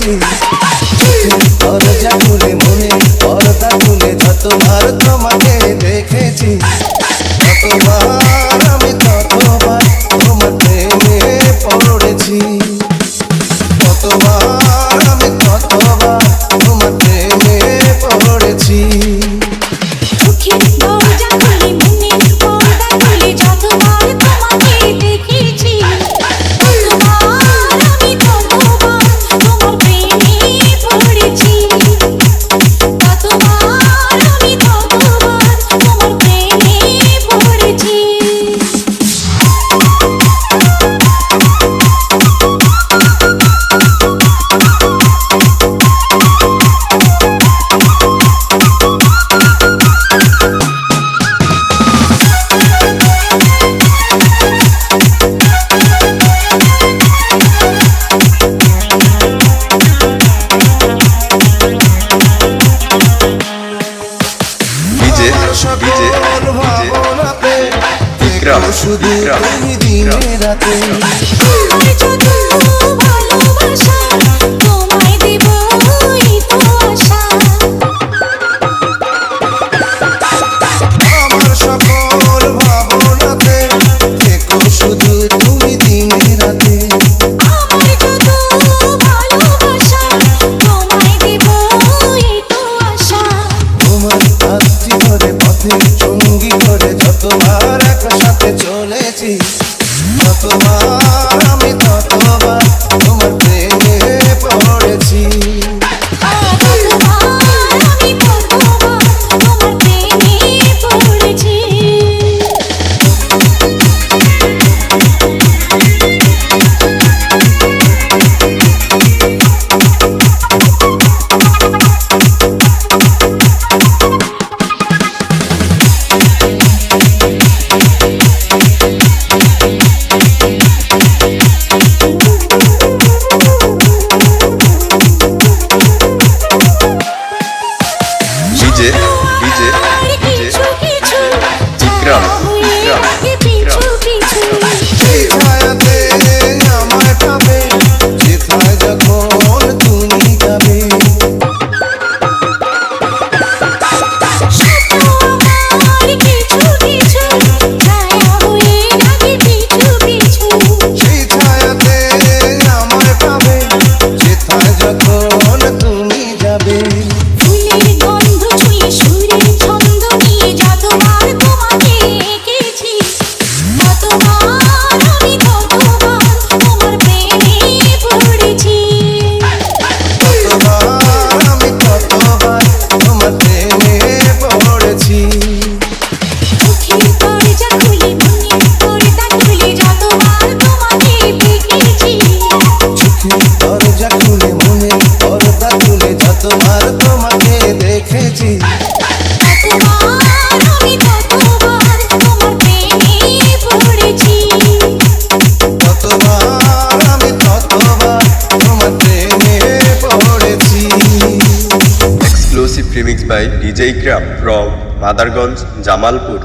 দেখেছি। দরজা খুলে মনে পর্দা খুলে যতবার তোমাকে দেখেছি, ততবার আমি ততবার তোমার প্রেমে পড়েছি, ততবার আমি ততবার তোমার প্রেমে পড়েছি। দরজা খুলে মনে পর্দা খুলে যতবার তোমাকে দেখেছি, ততবার আমি ততবার তোমার প্রেমে পড়েছি, ততবার আমি ততবার তোমার প্রেমে পড়েছি। শুধু তুমি দিনে রাতে আমার যত ভালোবাসা তোমায় দেব এই তো আশা, আমার সকল ভাবনাতে থেকো শুধু তুমি দিনে রাতে। আমার যত ভালোবাসা তোমায় দেব এই তো আশা, তোমার হাতটি ধরে পথে সঙ্গী করে যতবার একসাথে চলেছি, ততবার আমি ততবার তোমার প্রেমে পড়েছি, ততবার আমি ততবার তোমার প্রেমে পড়েছি। সেই ছায়াতে আমায় পাবে যেথায় যখন তুমি যাবে। সেই ছায়াতে আমায় পাবে যেথায় যখন তুমি যাবে। ফুলের গন্ধ ছুঁয়ে সুরের ছন্দ নিয়ে যতবার তোমাকে এঁকেছি, ততবার আমি ততবার তোমার প্রেমে পড়েছি, ততবার আমি ততবার তোমার প্রেমে পড়েছি। চোখের দরজা খুলে মনে পর্দা খুলে যতবার তোমাকে দেখেছি, চোখের দরজা খুলে মনে পর্দা খুলে যতবার তোমাকে দেখেছি, ততবার আমি ততবার তোমার প্রেমে পড়েছি, ততবার আমি ততবার তোমার প্রেমে পড়েছি। Exclusive remix by DJ Ikram from Madarganj, Jamalpur.